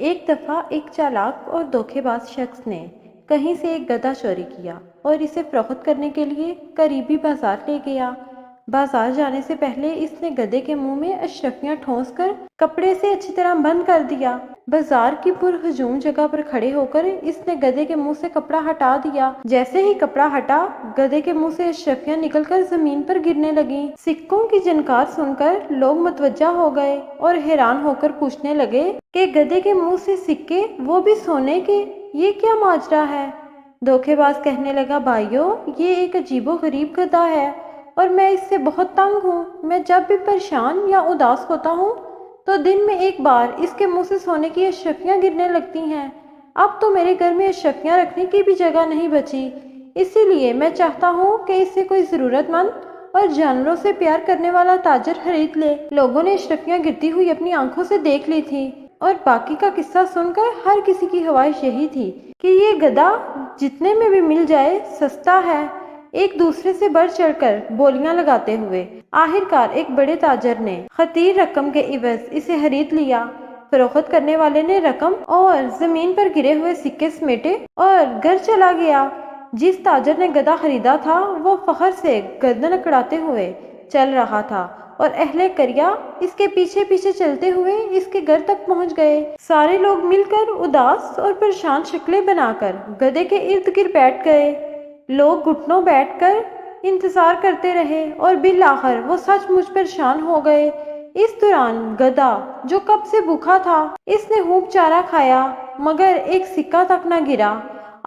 ایک دفعہ ایک چالاک اور دھوکے باز شخص نے کہیں سے ایک گدھا چوری کیا اور اسے فروخت کرنے کے لیے قریبی بازار لے گیا۔ بازار جانے سے پہلے اس نے گدھے کے منہ میں اشرفیاں ٹھونس کر کپڑے سے اچھی طرح بند کر دیا۔ بازار کی پرہجوم جگہ پر کھڑے ہو کر اس نے گدھے کے منہ سے کپڑا ہٹا دیا۔ جیسے ہی کپڑا ہٹا، گدھے کے منہ سے اشرفیاں نکل کر زمین پر گرنے لگیں۔ سکوں کی جھنکار سن کر لوگ متوجہ ہو گئے اور حیران ہو کر پوچھنے لگے کہ گدھے کے منہ سے سکے، وہ بھی سونے کے، یہ کیا ماجرا ہے؟ دھوکے باز کہنے لگا، بھائیو، یہ ایک عجیب و غریب گدھا ہے اور میں اس سے بہت تنگ ہوں۔ میں جب بھی پریشان یا اداس ہوتا ہوں تو دن میں ایک بار اس کے منہ سے سونے کی اشرفیاں گرنے لگتی ہیں۔ اب تو میرے گھر میں اشرفیاں رکھنے کی بھی جگہ نہیں بچی، اسی لیے میں چاہتا ہوں کہ اس سے کوئی ضرورت مند اور جانوروں سے پیار کرنے والا تاجر خرید لے۔ لوگوں نے اشرفیاں گرتی ہوئی اپنی آنکھوں سے دیکھ لی تھی اور باقی کا قصہ سن کر ہر کسی کی خواہش یہی تھی کہ یہ گدھا جتنے میں بھی مل جائے سستا ہے۔ ایک دوسرے سے بڑھ چڑھ کر بولیاں لگاتے ہوئے آخرکار ایک بڑے تاجر نے خطیر رقم کے عوض اسے خرید لیا۔ فروخت کرنے والے نے رقم اور زمین پر گرے ہوئے سکے سمیٹے اور گھر چلا گیا۔ جس تاجر نے گدھا خریدا تھا وہ فخر سے گردن اکڑاتے ہوئے چل رہا تھا اور اہل قریہ اس کے پیچھے پیچھے چلتے ہوئے اس کے گھر تک پہنچ گئے۔ سارے لوگ مل کر اداس اور پریشان شکلیں بنا کر گدھے کے ارد گرد بیٹھ گئے۔ لوگ گھٹنوں بیٹھ کر انتظار کرتے رہے اور بالآخر وہ سچ مچ پریشان ہو گئے۔ اس دوران گدھا، جو کب سے بھوکا تھا، اس نے خوب چارہ کھایا مگر ایک سکہ تک نہ گرا۔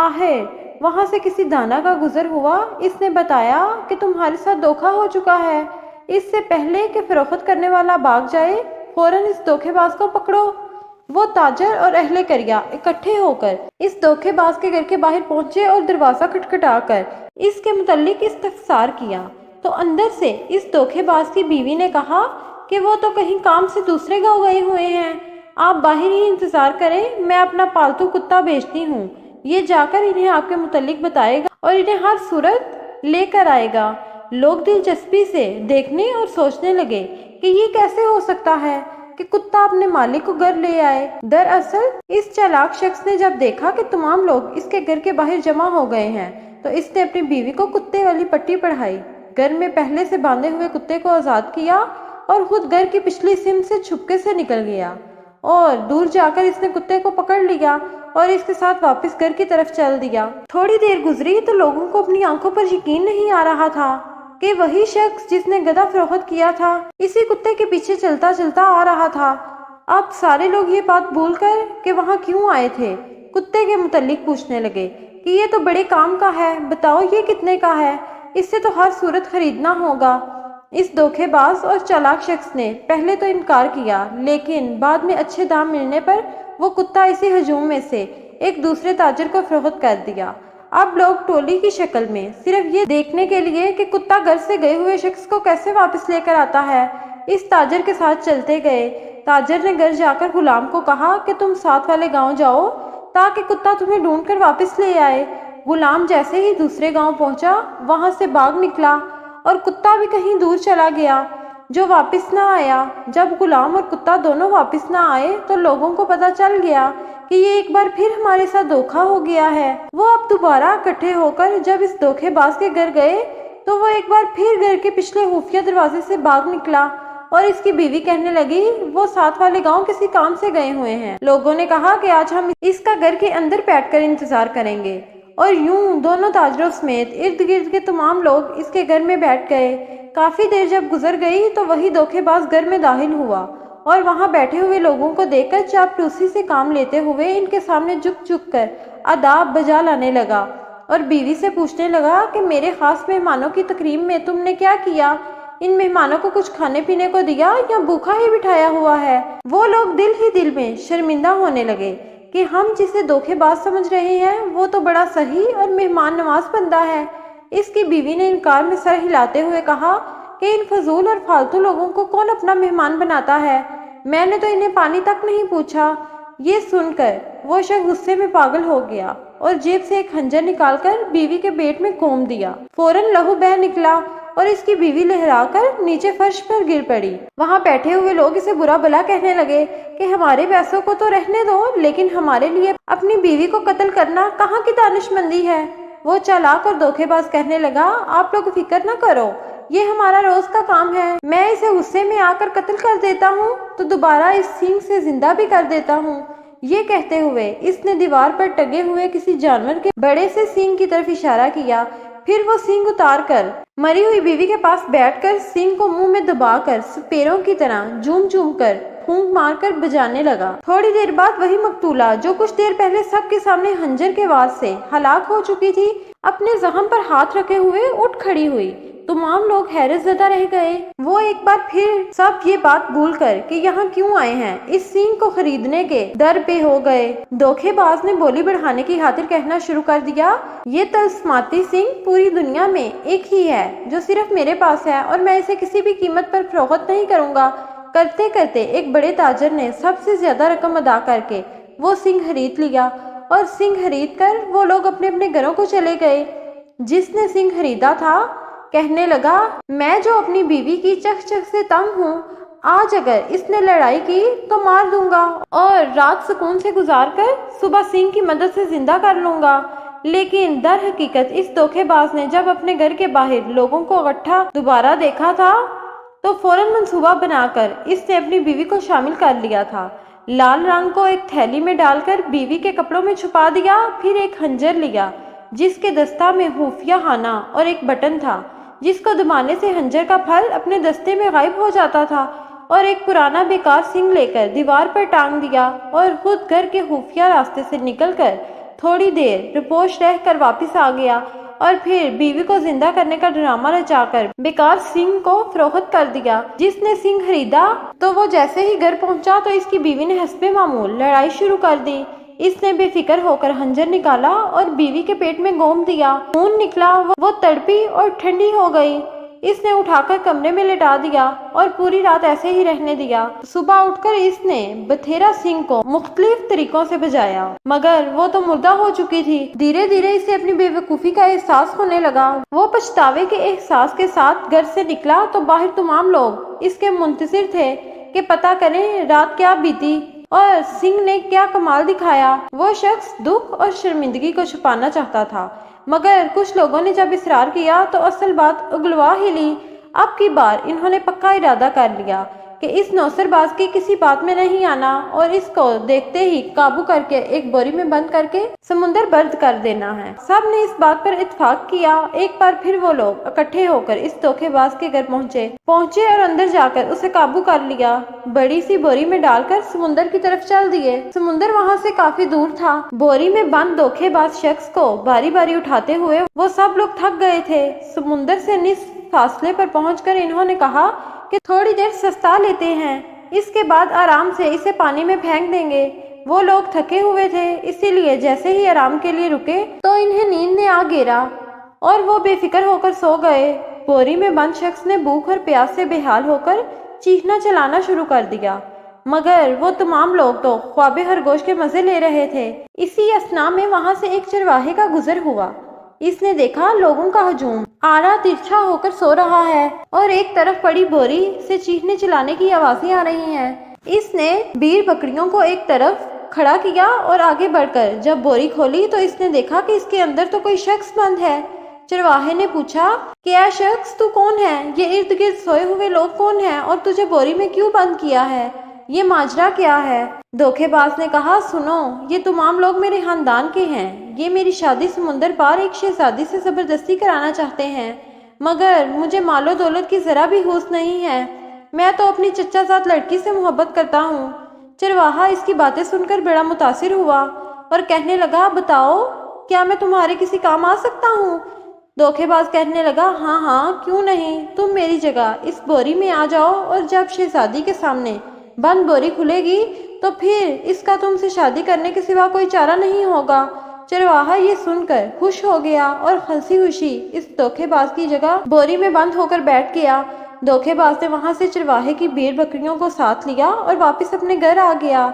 آخر وہاں سے کسی دانا کا گزر ہوا، اس نے بتایا کہ تمہارے ساتھ دھوکا ہو چکا ہے۔ اس سے پہلے کہ فروخت کرنے والا بھاگ جائے، فوراً اس دھوکے باز کو پکڑو۔ وہ تاجر اور اہل قریہ اکٹھے ہو کر اس دھوکے باز کے گھر کے باہر پہنچے اور دروازہ کھٹکھٹا کر اس کے متعلق استفسار کیا تو اندر سے اس دھوکے باز کی بیوی نے کہا کہ وہ تو کہیں کام سے دوسرے گاؤں گئے ہوئے ہیں، آپ باہر ہی انتظار کریں، میں اپنا پالتو کتا بھیجتی ہوں، یہ جا کر انہیں آپ کے متعلق بتائے گا اور انہیں ہر صورت لے کر آئے گا۔ لوگ دلچسپی سے دیکھنے اور سوچنے لگے کہ یہ کیسے ہو سکتا ہے کہ کتا اپنے مالک کو گھر لے آئے۔ دراصل اس چالاک شخص نے جب دیکھا کہ تمام لوگ اس کے گھر کے باہر جمع ہو گئے ہیں تو اس نے اپنی بیوی کو کتے والی پٹی پڑھائی، گھر میں پہلے سے باندھے ہوئے کتے کو آزاد کیا اور خود گھر کی پچھلی سمت سے چھپکے سے نکل گیا اور دور جا کر اس نے کتے کو پکڑ لیا اور اس کے ساتھ واپس گھر کی طرف چل دیا۔ تھوڑی دیر گزری تو لوگوں کو اپنی آنکھوں پر یقین نہیں آ رہا تھا کہ وہی شخص جس نے گدھا فروخت کیا تھا اسی کتے کے پیچھے چلتا چلتا آ رہا تھا۔ اب سارے لوگ یہ بات بھول کر کہ وہاں کیوں آئے تھے، کتے کے متعلق پوچھنے لگے کہ یہ تو بڑے کام کا ہے، بتاؤ یہ کتنے کا ہے، اس سے تو ہر صورت خریدنا ہوگا۔ اس دھوکے باز اور چالاک شخص نے پہلے تو انکار کیا، لیکن بعد میں اچھے دام ملنے پر وہ کتا اسی ہجوم میں سے ایک دوسرے تاجر کو فروخت کر دیا۔ اب لوگ ٹولی کی شکل میں صرف یہ دیکھنے کے لیے کہ کتا گھر سے گئے ہوئے شخص کو کیسے واپس لے کر آتا ہے، اس تاجر کے ساتھ چلتے گئے۔ تاجر نے گھر جا کر غلام کو کہا کہ تم ساتھ والے گاؤں جاؤ تاکہ کتا تمہیں ڈھونڈ کر واپس لے آئے۔ غلام جیسے ہی دوسرے گاؤں پہنچا، وہاں سے بھاگ نکلا اور کتا بھی کہیں دور چلا گیا جو واپس نہ آیا۔ جب غلام اور کتا دونوں واپس نہ آئے تو لوگوں کو پتہ چل گیا کہ یہ ایک بار پھر ہمارے ساتھ دھوکا ہو گیا ہے۔ وہ اب دوبارہ اکٹھے ہو کر جب اس دھوکے باز کے گھر گئے تو وہ ایک بار پھر گھر کے پچھلے خفیہ دروازے سے بھاگ نکلا اور اس کی بیوی کہنے لگی وہ ساتھ والے گاؤں کسی کام سے گئے ہوئے ہیں۔ لوگوں نے کہا کہ آج ہم اس کا گھر کے اندر بیٹھ کر انتظار کریں گے، اور یوں دونوں تاجروں سمیت ارد گرد کے تمام لوگ اس کے گھر میں بیٹھ گئے۔ کافی دیر جب گزر گئی تو وہی دھوکے باز گھر میں داخل ہوا اور وہاں بیٹھے ہوئے لوگوں کو دیکھ کر چاپلوسی سے کام لیتے ہوئے ان کے سامنے جھک جھک کر آداب بجا لانے لگا اور بیوی سے پوچھنے لگا کہ میرے خاص مہمانوں کی تکریم میں تم نے کیا کیا؟ ان مہمانوں کو کچھ کھانے پینے کو دیا یا بھوکا ہی بٹھایا ہوا ہے؟ وہ لوگ دل ہی دل میں شرمندہ ہونے لگے کہ ہم جسے دھوکے باز سمجھ رہے ہیں وہ تو بڑا صحیح اور مہمان نواز بندہ ہے۔ اس کی بیوی نے انکار میں سر ہلاتے ہوئے کہا کہ ان فضول اور فالتو لوگوں کو کون اپنا مہمان بناتا ہے، میں نے تو انہیں پانی تک نہیں پوچھا۔ یہ سن کر وہ شخص غصے میں پاگل ہو گیا اور جیب سے ایک خنجر نکال کر بیوی کے پیٹ میں گھوم دیا۔ فوراً لہو بہہ نکلا اور اس کی بیوی لہرا کر نیچے فرش پر گر پڑی۔ وہاں بیٹھے ہوئے لوگ اسے برا بھلا کہنے لگے کہ ہمارے پیسوں کو تو رہنے دو، لیکن ہمارے لیے اپنی بیوی کو قتل کرنا کہاں کی دانش مندی ہے۔ وہ چالاک اور دھوکے باز کہنے لگا، آپ لوگ فکر نہ کرو، یہ ہمارا روز کا کام ہے، میں اسے غصے میں آ کر قتل کر دیتا ہوں تو دوبارہ اس سینگ سے زندہ بھی کر دیتا ہوں۔ یہ کہتے ہوئے اس نے دیوار پر ٹنگے ہوئے کسی جانور کے بڑے سے سینگ کی طرف اشارہ کیا، پھر وہ سینگ اتار کر مری ہوئی بیوی کے پاس بیٹھ کر سینگ کو منہ میں دبا کر سپیروں کی طرح جوم جوم کر پھونک مار کر بجانے لگا۔ تھوڑی دیر بعد وہی مقتولہ جو کچھ دیر پہلے سب کے سامنے خنجر کے وار سے ہلاک ہو چکی تھی، اپنے زخم پر ہاتھ رکھے ہوئے اٹھ کھڑی ہوئی۔ تمام لوگ حیرت زدہ رہ گئے۔ وہ ایک بار پھر سب یہ بات بھول کر کہ یہاں کیوں آئے ہیں، اس سینگ کو خریدنے کے در پہ ہو گئے۔ دھوکے باز نے بولی بڑھانے کی خاطر کہنا شروع کر دیا، یہ طلسماتی سینگ پوری دنیا میں ایک ہی ہے جو صرف میرے پاس ہے، اور میں اسے کسی بھی قیمت پر فروخت نہیں کروں گا۔ کرتے کرتے ایک بڑے تاجر نے سب سے زیادہ رقم ادا کر کے وہ سینگ خرید لیا، اور سینگ خرید کر وہ لوگ اپنے اپنے گھروں کو چلے گئے۔ جس نے سینگ خریدا تھا کہنے لگا، میں جو اپنی بیوی کی چخ چخ سے تنگ ہوں، آج اگر اس نے لڑائی کی تو مار دوں گا اور رات سکون سے گزار کر صبح سینگ کی مدد سے زندہ کر لوں گا۔ لیکن در حقیقت اس دھوکے باز نے جب اپنے گھر کے باہر لوگوں کو اکٹھا دوبارہ دیکھا تھا تو فوراً منصوبہ بنا کر اس نے اپنی بیوی کو شامل کر لیا تھا۔ لال رنگ کو ایک تھیلی میں ڈال کر بیوی کے کپڑوں میں چھپا دیا، پھر ایک خنجر لیا جس کے دستہ میں خفیہ خانہ اور ایک بٹن تھا جس کو دبانے سے خنجر کا پھل اپنے دستے میں غائب ہو جاتا تھا، اور ایک پرانا بیکار سینگ لے کر دیوار پر ٹانگ دیا، اور خود گھر کے خفیہ راستے سے نکل کر تھوڑی دیر رپوش رہ کر واپس آ گیا، اور پھر بیوی کو زندہ کرنے کا ڈرامہ رچا کر بیکار سینگ کو فروخت کر دیا۔ جس نے سینگ خریدا تو وہ جیسے ہی گھر پہنچا تو اس کی بیوی نے حسب معمول لڑائی شروع کر دی۔ اس نے بے فکر ہو کر خنجر نکالا اور بیوی کے پیٹ میں گھوم دیا، خون نکلا، وہ تڑپی اور ٹھنڈی ہو گئی۔ اس نے اٹھا کر کمرے میں لٹا دیا اور پوری رات ایسے ہی رہنے دیا۔ صبح اٹھ کر اس نے بتھیرا سینگ کو مختلف طریقوں سے بجایا، مگر وہ تو مردہ ہو چکی تھی۔ دھیرے دھیرے اسے اپنی بے وقوفی کا احساس ہونے لگا۔ وہ پچھتاوے کے احساس کے ساتھ گھر سے نکلا تو باہر تمام لوگ اس کے منتظر تھے کہ پتہ کریں رات کیا بیتی اور سینگ نے کیا کمال دکھایا۔ وہ شخص دکھ اور شرمندگی کو چھپانا چاہتا تھا، مگر کچھ لوگوں نے جب اصرار کیا تو اصل بات اگلوا ہی لی۔ اب کی بار انہوں نے پکا ارادہ کر لیا کہ اس نوسر باز کی کسی بات میں نہیں آنا، اور اس کو دیکھتے ہی قابو کر کے ایک بوری میں بند کر کے سمندر برد کر دینا ہے۔ سب نے اس بات پر اتفاق کیا۔ ایک بار پھر وہ لوگ اکٹھے ہو کر اس دھوکے باز کے گھر پہنچے اور اندر جا کر اسے قابو کر لیا، بڑی سی بوری میں ڈال کر سمندر کی طرف چل دیے۔ سمندر وہاں سے کافی دور تھا۔ بوری میں بند دھوکے باز شخص کو باری باری اٹھاتے ہوئے وہ سب لوگ تھک گئے تھے۔ سمندر سے نصف فاصلے پر پہنچ کر انہوں نے کہا کہ تھوڑی دیر سستا لیتے ہیں، اس کے بعد آرام سے اسے پانی میں پھینک دیں گے۔ وہ لوگ تھکے ہوئے تھے، اسی لیے جیسے ہی آرام کے لیے رکے تو انہیں نیند نے آ گھیرا اور وہ بے فکر ہو کر سو گئے۔ بوری میں بند شخص نے بھوک اور پیاس سے بے حال ہو کر چیخنا چلانا شروع کر دیا، مگر وہ تمام لوگ تو خواب خرگوش کے مزے لے رہے تھے۔ اسی اثنا میں وہاں سے ایک چرواہے کا گزر ہوا۔ اس نے دیکھا لوگوں کا ہجوم آرا ترچھا ہو کر سو رہا ہے اور ایک طرف پڑی بوری سے چیخنے چلانے کی آوازیں آ رہی ہیں۔ اس نے بیر بکریوں کو ایک طرف کھڑا کیا اور آگے بڑھ کر جب بوری کھولی تو اس نے دیکھا کہ اس کے اندر تو کوئی شخص بند ہے۔ چرواہے نے پوچھا کہ اے شخص تو کون ہے؟ یہ ارد گرد سوئے ہوئے لوگ کون ہیں اور تجھے بوری میں کیوں بند کیا ہے؟ یہ ماجرا کیا ہے؟ دھوکے باز نے کہا، سنو، یہ تمام لوگ میرے خاندان کے ہیں۔ یہ میری شادی سمندر پار ایک شہزادی سے زبردستی کرانا چاہتے ہیں، مگر مجھے مال و دولت کی ذرا بھی ہوش نہیں ہے۔ میں تو اپنی چچا زاد لڑکی سے محبت کرتا ہوں۔ چرواہا اس کی باتیں سن کر بڑا متاثر ہوا اور کہنے لگا، بتاؤ کیا میں تمہارے کسی کام آ سکتا ہوں؟ دھوکے باز کہنے لگا، ہاں ہاں کیوں نہیں، تم میری جگہ اس بوری میں آ جاؤ اور جب شہزادی کے سامنے بند بوری کھلے گی تو پھر اس کا تم سے شادی کرنے کے سوا کوئی چارہ نہیں ہوگا۔ چرواہا یہ سن کر خوش ہو گیا اور ہنسی خوشی اس دھوکے باز کی جگہ بوری میں بند ہو کر بیٹھ گیا۔ دھوکے باز نے وہاں سے چرواہے کی بیر بکریوں کو ساتھ لیا اور واپس اپنے گھر آ گیا۔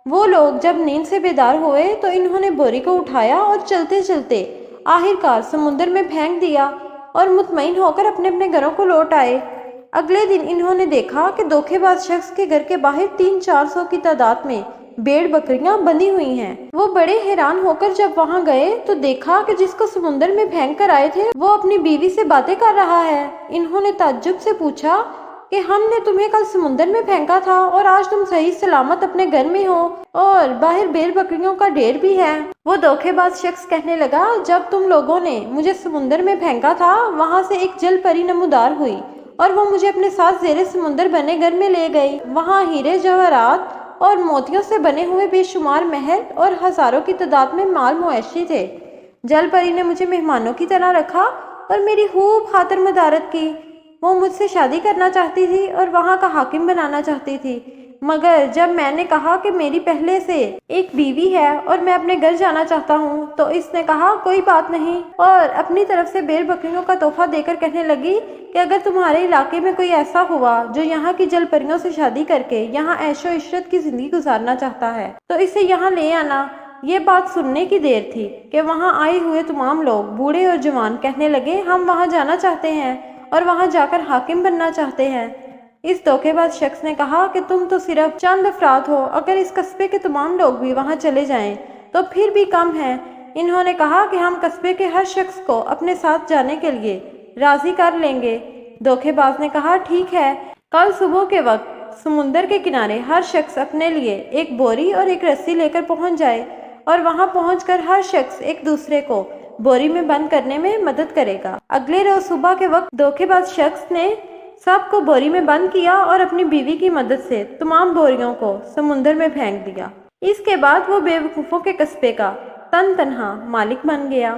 وہ لوگ جب نیند سے بیدار ہوئے تو انہوں نے بوری کو اٹھایا اور چلتے چلتے آخر کار سمندر میں پھینک دیا۔ اور مطمئن ہو کر اپنے اپنے گھروں کو لوٹ آئے۔ اگلے دن انہوں نے دیکھا کہ دھوکے باز شخص کے گھر کے باہر 300-400 کی تعداد میں بھیڑ بکریاں بندھی ہوئی ہیں۔ وہ بڑے حیران ہو کر جب وہاں گئے تو دیکھا کہ جس کو سمندر میں پھینک کر آئے تھے وہ اپنی بیوی سے باتیں کر رہا ہے۔ انہوں نے تعجب سے پوچھا کہ ہم نے تمہیں کل سمندر میں پھینکا تھا اور آج تم صحیح سلامت اپنے گھر میں ہو اور باہر بھیڑ بکریوں کا ڈھیر بھی ہے۔ وہ دھوکے باز شخص کہنے لگا، جب تم لوگوں نے مجھے سمندر میں پھینکا تھا وہاں سے ایک جل پری نمودار ہوئی اور وہ مجھے اپنے ساتھ زیر سمندر بنے گھر میں لے گئی۔ وہاں ہیرے جواہرات اور موتیوں سے بنے ہوئے بے شمار محل اور ہزاروں کی تعداد میں مال مویشی تھے۔ جل پری نے مجھے مہمانوں کی طرح رکھا اور میری خوب خاطر مدارت کی۔ وہ مجھ سے شادی کرنا چاہتی تھی اور وہاں کا حاکم بنانا چاہتی تھی، مگر جب میں نے کہا کہ میری پہلے سے ایک بیوی ہے اور میں اپنے گھر جانا چاہتا ہوں تو اس نے کہا کوئی بات نہیں، اور اپنی طرف سے بھیڑ بکریوں کا تحفہ دے کر کہنے لگی کہ اگر تمہارے علاقے میں کوئی ایسا ہوا جو یہاں کی جل پریوں سے شادی کر کے یہاں عیش و عشرت کی زندگی گزارنا چاہتا ہے تو اسے یہاں لے آنا۔ یہ بات سننے کی دیر تھی کہ وہاں آئے ہوئے تمام لوگ بوڑھے اور جوان کہنے لگے ہم وہاں جانا چاہتے ہیں اور وہاں جا کر حاکم بننا چاہتے ہیں۔ اس دھوکے باز شخص نے کہا کہ تم تو صرف چند افراد ہو، اگر اس قصبے کے تمام لوگ بھی وہاں چلے جائیں تو پھر بھی کم ہے۔ انہوں نے کہا کہ ہم قصبے کے ہر شخص کو اپنے ساتھ جانے کے لیے راضی کر لیں گے۔ دھوکے باز نے کہا ٹھیک ہے، کل صبح کے وقت سمندر کے کنارے ہر شخص اپنے لیے ایک بوری اور ایک رسی لے کر پہنچ جائے اور وہاں پہنچ کر ہر شخص ایک دوسرے کو بوری میں بند کرنے میں مدد کرے گا۔ اگلے روز صبح کے وقت دھوکے باز شخص نے سب کو بوری میں بند کیا اور اپنی بیوی کی مدد سے تمام بوریوں کو سمندر میں پھینک دیا۔ اس کے بعد وہ بے وقوفوں کے قصبے کا تن تنہا مالک بن گیا۔